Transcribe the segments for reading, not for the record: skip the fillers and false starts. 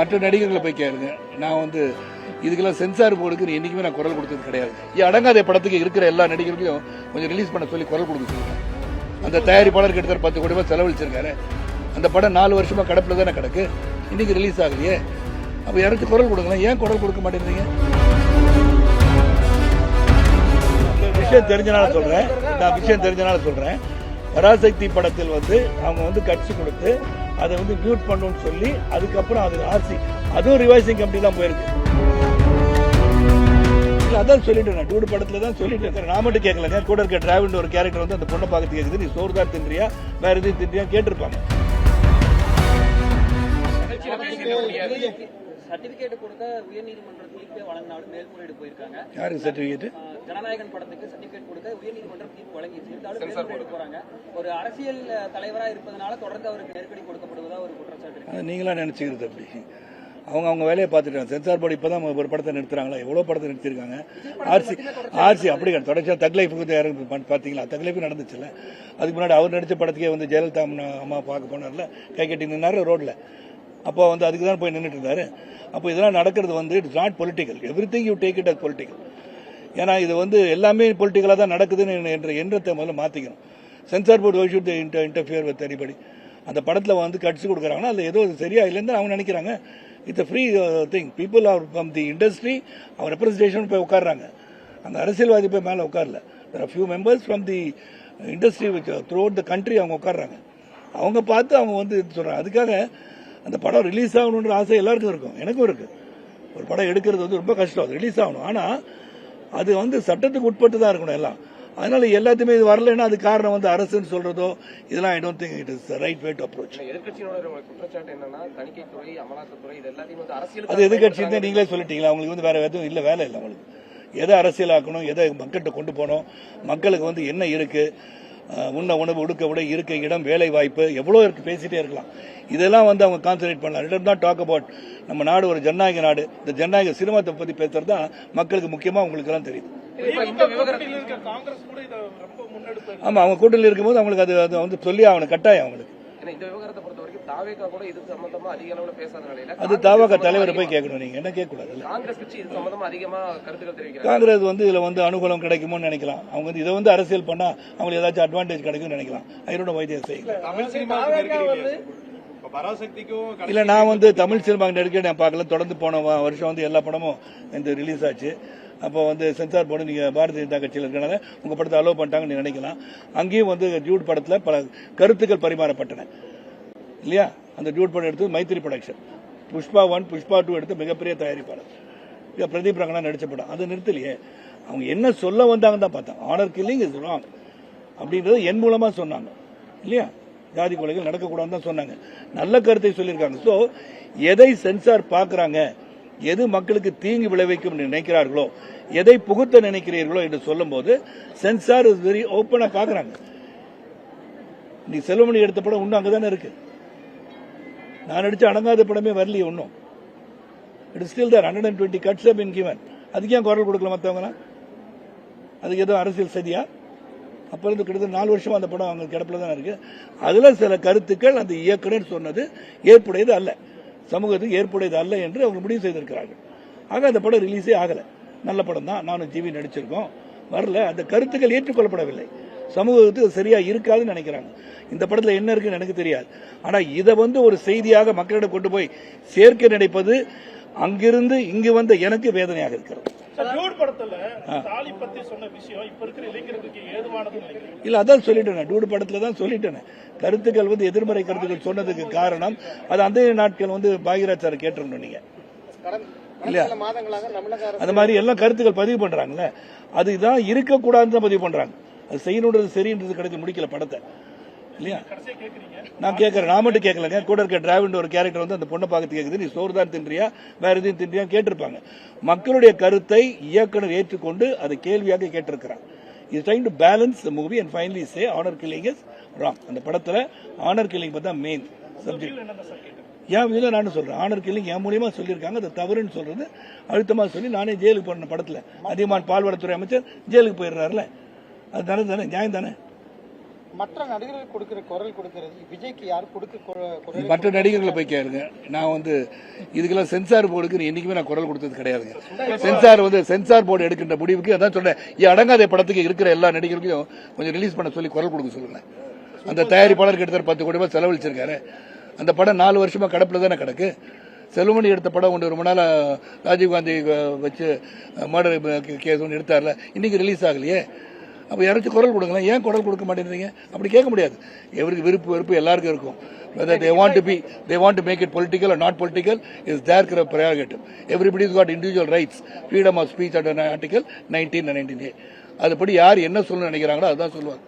மற்ற நடிகர்களை போய் கேளுங்க. நான் வந்து இதுக்கெல்லாம் சென்சார் போர்டுக்கு என்னைக்குமே நான் குரல் கொடுத்தது கிடையாது. அடங்காத படத்துக்கு இருக்கிற எல்லா நடிகர்களையும் கொஞ்சம் ரிலீஸ் பண்ண சொல்லி குரல் கொடுக்க சொல்லுங்க. அந்த தயாரிப்பாளர் கிட்டத்தட்ட 10 கோடி ரூபாய் செலவழிச்சிருக்காரு. அந்த படம் 4 வருஷமா கடப்புல தானே கிடக்கு, இன்னைக்கு ரிலீஸ் ஆகலையே. அப்ப யாராச்சும் குரல் கொடுங்களேன், ஏன் குரல் கொடுக்க மாட்டேங்கிறீங்க? விஷயம் தெரிஞ்சனால சொல்றேன். பராசக்தி படத்தில் வந்து அவங்க வந்து கட்சி கொடுத்து அதை வந்து மியூட் பண்ணணும்னு சொல்லி அதுக்கப்புறம் அது ஆர்சி அதுவும் ரிவைசிங் கமிட்டி தான் போயிருக்கு. அதான் சொல்லிட்டு டூடு படத்துல தான் சொல்லிட்டு நான் மட்டும் கேட்கல, கூட இருக்க டிராவல் ஒரு கேரக்டர் வந்து அந்த பொண்ணை பார்த்து கேட்குது, நீ சோறுதான் தின்றியா வேற எதுவும் தின்றியா கேட்டிருப்பாங்க. சர்டிபிகேட் கொடுக்க உயர்நீதிமன்ற தீர்ப்பே வழங்கினாலும் மேல்முறையீடு போயிருக்காங்க. யாருக்கு சர்டிபிகேட்? ஜனநாயகன் படத்துக்கு சர்டிபிகேட் கொடுக்க உயர்நீதிமன்றம் தீர்ப்பு வழங்கிச்சு, இருந்தாலும் மேல்முறையீடு போறாங்க. ஒரு அரசியல் தலைவரா இருப்பதனால தொடர்ந்து அவருக்கு நெருக்கடி கொடுக்கப்படுவதா ஒரு குற்றச்சாட்டு. நீங்களா நினைச்சுக்கிறது அப்படி? அவங்க வேலையை பார்த்துட்டாங்க. சென்சார் போர்டு இப்பதான் ஒரு படத்தை நிறுத்துறாங்களா? எவ்வளவு படத்தை நிறுத்திருக்காங்க. ஆர்சி அப்படி தொடர்ச்சியா தக்லைஃபுக்கு பாத்தீங்களா? தக்லைஃபு நடந்துச்சுல்ல. அதுக்கு முன்னாடி அவர் நடிச்ச படத்துக்கே வந்து ஜெயலலிதா அம்மா பார்க்க போனார்ல, கை கட்டி நின்னாரு ரோட்ல. அப்போ வந்து அதுக்கு தான் போய் நின்றுட்டு இருந்தாரு. அப்போ இதெல்லாம் நடக்கிறது வந்து it's not political. Everything you take it as political. ஏன்னா இது வந்து எல்லாமே பொலிட்டிக்கலா தான் நடக்குதுன்னு என்ற எண்ணத்தை முதல்ல மாத்திக்கணும். Censor board should interfere with anybody. அந்த படத்துல வந்து கட்சி கொடுக்குறாங்கன்னா அது ஏதோ சரியா இல்லைன்னு அவங்க நினைக்கிறாங்க. It's free thing. People are from the industry our representation போய் உட்கார்றாங்க. அந்த அரசியல்வாதி போய் மேலே உட்காரல. There are few members from the industry throughout the country அவங்க உட்கார்றாங்க. அவங்க பார்த்து அவங்க வந்து சொல்றாங்க. அதுக்காக அந்த படம் ரிலீஸ் ஆகணுன்ற ஆசை எல்லாருக்கும் இருக்கும், எனக்கும் இருக்கு. ஒரு படம் எடுக்கிறது வந்து ரொம்ப கஷ்டம், அது ரிலீஸ் ஆகணும். ஆனா அது வந்து சட்டத்துக்கு உட்பட்டு தான் இருக்கணும் எல்லாம். அதனால எல்லாத்தையுமே இது வரலன்னா அது காரணம் வந்து அரசுன்னு சொல்றதோ இதெல்லாம் I don't think it is right way to approach. எதிர்க்கட்சியோட குற்றச்சாட்டு என்னன்னா தணிக்கைத்துறை, அமலாக்கத்துறை இது எல்லாத்தையும் வந்து அரசியல். அது எதிர்க்கட்சி தான் நீங்களே சொல்லிட்டீங்களா? அவங்களுக்கு வந்து வேற எதுவும் இல்ல, வேலை இல்லை அவங்களுக்கு. எதை அரசியலாக்கணும், எதை மக்கள்கிட்ட கொண்டு போகணும், மக்களுக்கு வந்து என்ன இருக்கு, உண்ண உணவு, உடுக்க உடை, இருக்க இடம், வேலை வாய்ப்பு எவ்வளவு இருக்கு, பேசிட்டே இருக்கலாம். இதெல்லாம் வந்து அவங்க கான்சன்ட்ரேட் பண்ணலாம். லெட் தான் டாக் அபவுட் நம்ம நாடு ஒரு ஜனநாயக நாடு. இந்த ஜனநாயக சினிமாத்தை பத்தி பேசுறது தான் மக்களுக்கு முக்கியமா உங்களுக்கு எல்லாம் தெரியுது. ஆமா, அவங்க கூட்டணியில் இருக்கும்போது அவங்களுக்கு அது வந்து சொல்லி ஆகணும், கட்டாயம் அவங்களுக்கு. இந்த விவகாரத்தை பொறுத்த வரைக்கும் தாவேகா கூட இது சம்பந்தமா அதிக அளவுல பேசாத நிலையில அது தாவேகா தலைவரை போய் கேட்கணும். நீங்க என்ன கேட்க கூடாது. காங்கிரஸ் கட்சி இது சம்பந்தமா அதிகமா கருத்துக்கள் தெரிவிக்கிறாங்க. காங்கிரஸ் வந்து இதுல வந்து அனுகூலம் கிடைக்குமோன்னு நினைக்கலாம். அவங்க வந்து இதை வந்து அரசியல் பண்ணா அவங்களுக்கு ஏதாச்சும் அட்வான்டேஜ் கிடைக்கும்னு நினைக்கலாம். ஐரோட வைத்தியம் இல்ல. நான் வந்து தமிழ் சினிமா நெருக்கடி நான் பார்க்கல. தொடர்ந்து போன வருஷம் வந்து எல்லா படமும் இந்த ரிலீஸ் ஆச்சு. அப்போ வந்து சென்சார் போர்டு நீங்க பாரதிய ஜனதா கட்சியில் இருக்கனால உங்க படத்தை அலோவ் பண்ணிட்டாங்கன்னு நினைக்கலாம். அங்கேயும் வந்து டியூட் படத்துல பல கருத்துக்கள் பரிமாறப்பட்டன இல்லையா? அந்த டியூட் படம் எடுத்து மைத்திரி ப்ரொடக்ஷன், புஷ்பா 1 புஷ்பா 2 எடுத்து மிகப்பெரிய தயாரிப்பாளர் பிரதீப் ரங்கனா நடிச்ச படம். அது நிறுத்தலையே. அவங்க என்ன சொல்ல வந்தாங்கன்னு தான் பார்த்தேன். ஆனர் கில்லிங் இஸ் ராங் அப்படின்றது என் மூலமா சொன்னாங்க இல்லையா? ஜாதி கொலைகள் நடக்கக்கூடாதுன்னு தான் சொன்னாங்க. நல்ல கருத்தை சொல்லியிருக்காங்க. சோ எதை சென்சார் பார்க்கறாங்க, எது மக்களுக்கு தீங்கு விளைவிக்கும் நினைக்கிறார்களோ, எதை புகுத்த நினைக்கிறீர்களோ என்று சொல்லும் போது சென்சார் இஸ் வெரி ஓப்பனா பாக்குறாங்க. நீ செல்வமணி எடுத்த படம் இன்னும் அங்கதானே இருக்கு. நான் நடிச்ச அடங்காத படமே வரலையே இன்னும். It is still there. 120 cuts have been given. அதுக்கு ஏன் குரல் கொடுக்கல மற்றவங்க? அதுக்கு ஏதோ அரசியல் சதியா? அப்ப இருந்து கிட்டத்தட்ட 4 வருஷமா அந்த படம் அவங்க கிடப்பில தான் இருக்கு. அதுல சில கருத்துக்கள் அந்த இயக்குனர் சொன்னது ஏற்புடையது அல்ல, சமூகத்துக்கு ஏற்புடையது அல்ல என்று அவங்க முடிவு செய்திருக்கிறார்கள். ஆக அந்த படம் ரிலீஸே ஆகல. நல்ல படம் தான், நானும் ஜிவி நடிச்சிருக்கோம், வரல. அந்த கருத்துக்கள் ஏற்றுக்கொள்ளப்படவில்லை, சமூகத்துக்கு சரியா இருக்காதுன்னு நினைக்கிறாங்க. இந்த படத்துல என்ன இருக்குன்னு எனக்கு தெரியாது. ஆனா இதை வந்து ஒரு செய்தியாக மக்களிடம் கொண்டு போய் சேர்க்க நினைப்பது அங்கிருந்து இங்கு வந்த எனக்கு வேதனையாக இருக்கிறது. இல்ல, அதான் சொல்லிட்டேன். டூடு படத்துல தான் சொல்லிட்டேன். கருத்துக்கள் வந்து எதிர்மறை கருத்துக்கள் சொன்னதுக்கு காரணம் அது அந்த நாட்கள் வந்து பாகிராஜ் சார் கேட்டிருந்தோம் நீங்க இல்லையா? அந்த மாதிரி எல்லாம் கருத்துக்கள் பதிவு பண்றாங்கல்ல, அதுதான் இருக்கக்கூடாதுன்னு பதிவு பண்றாங்க. அது செய்யணுன்றது சரின்றது கிடைக்க முடிக்கல படத்தை இல்லையா? நான் கேட்கறேன், நான் மட்டும் கேட்கலங்க. கூட இருக்க டிராவல் ஒரு கேரக்டர் வந்து அந்த பொண்ணை பார்த்து கேட்குது, நீ சோறு தான் தின்றியா வேற எதுவும் தின்றியா கேட்டிருப்பாங்க. மக்களுடைய கருத்தை இயக்குனர் ஏற்றுக்கொண்டு அதை கேள்வியாக கேட்டிருக்கிறார். Is trying to balance the movie and finally say honour killing is wrong. அந்த படத்துல ஆனர் கில்லிங் பார்த்தா மெயின் சப்ஜெக்ட். ஏன் இதுல நான் சொல்றேன், ஆனர் கில்லிங் என் மூலியமா சொல்லியிருக்காங்க, அது தவறுன்னு சொல்றது அழுத்தமா சொல்லி நானே ஜெயிலுக்கு போன படத்துல அதிகமான பால்வளத்துறை அமைச்சர் ஜெயிலுக்கு போயிடுறாருல, அது தானே நியாயம் தானே? மற்ற நடிகர்கள் கொடுக்கிற குரல் கொடுக்கிறது விஜய்க்கு யாரும் கொடுக்க மற்ற நடிகர்களை போய் கேளுங்க. நான் வந்து இதுக்கெல்லாம் சென்சார் போர்டுக்கு என்னைக்குமே நான் குரல் கொடுத்தது கிடையாதுங்க. சென்சார் போர்டு எடுக்கின்ற முடிவுக்கு அதான் சொல்றேன், அடங்காத படத்துக்கு இருக்கிற எல்லா நடிகர்களையும் கொஞ்சம் ரிலீஸ் பண்ண சொல்லி குரல் கொடுக்க சொல்லுங்க. அந்த தயாரிப்பாளர் கிட்டத்தட்ட 10 கோடி ரூபாய் செலவழிச்சிருக்காரு. அந்த படம் 4 வருஷமா கடப்புல தானே கிடக்கு. செல்வமணி எடுத்த படம் ஒன்று ரொம்ப நாளா ராஜீவ்காந்தி வச்சு மர்டர் கேஸ் ஒன்று எடுத்தார்ல, இன்னைக்கு ரிலீஸ் ஆகலையே. அப்போ யாராச்சும் குரல் கொடுக்கலாம், ஏன் குரல் கொடுக்க மாட்டேங்கிறீங்க? அப்படி கேட்க முடியாது. எவருக்கு வெறுப்பு எல்லாருக்கும் இருக்கும். Whether they want to make it political or not political is their prerogative. Everybody's got individual rights, freedom of speech under Article 19 and 19A. அதுபடி யார் என்ன சொல்ல நினைக்கிறாங்களோ அதுதான் சொல்லுவாங்க.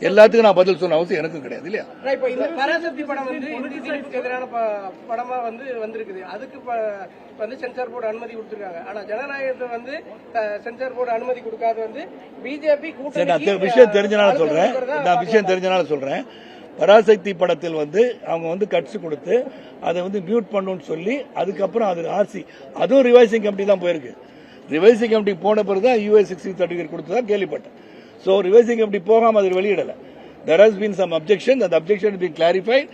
எல்லாத்துக்கும் நான் பதில் சொல்ல அவசியம் எனக்கும் கிடையாது இல்லையா? இப்போ இந்த பராசக்தி படம் வந்து இந்திக்கு எதிரான படமா வந்திருக்குது. அதுக்கு வந்து சென்சார் போர்டு அனுமதி கொடுத்திருக்காங்க. ஆனா ஜனநாயகத்தை வந்து சென்சார் போர்டு அனுமதி கொடுக்காத வந்து பிஜேபி கூட்டணி விஷயம் தெரிஞ்சனால சொல்றேன். பராசக்தி படத்தில் வந்து அவங்க வந்து கட்ஸ் கொடுத்து அதை வந்து மியூட் பண்ணணும்னு சொல்லி அதுக்கப்புறம் அது அதுவும் ரிவைசிங் கமிட்டி தான் போயிருக்கு. ரிவைசிங் கமிட்டி போன பிறகு தான் US 60 சர்டிபிகேட் கொடுத்ததா கேள்விப்பட்டேன். So revising committee போகாம அது வெளியிடல. There has been some objection, and the objection has been clarified,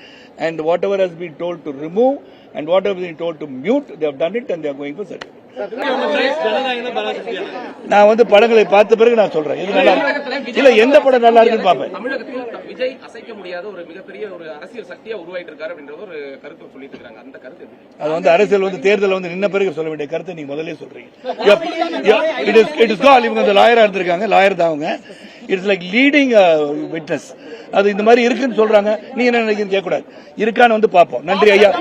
and whatever has been told to remove and whatever has been told to mute, they have done it and they are going for certificate. நான் வந்து படங்களை பார்த்த பிறகு நான் சொல்றேன் எது நல்லா இல்ல, எந்த படம் நல்லா இருக்குன்னு பாப்பேன். தமிழகத்தில் விஜய் அசைக்க முடியாத ஒரு மிகப்பெரிய ஒரு அரசியல் சக்தியா உருவாயிட்டு இருக்காரு அப்படின்ற ஒரு கருத்து சொல்லிட்டு இருக்காங்க. அந்த கருத்து அது வந்து அரசியல் வந்து தேர்தல் வந்து நின்ன பிறகு சொல்ல வேண்டிய கருத்தை நீங்க முதல்ல சொல்றீங்க. இட் இஸ் கால் இவங்க லாயரா இருந்திருக்காங்க, லாயர் தான் அவங்க. It's like leading witness. அது இந்த மாதிரி இருக்குன்னு சொல்றாங்க, நீங்க என்ன நினைக்கிறீங்க கேட்க கூடாது. இருக்கான்னு வந்து பாப்போம். நன்றி ஐயா.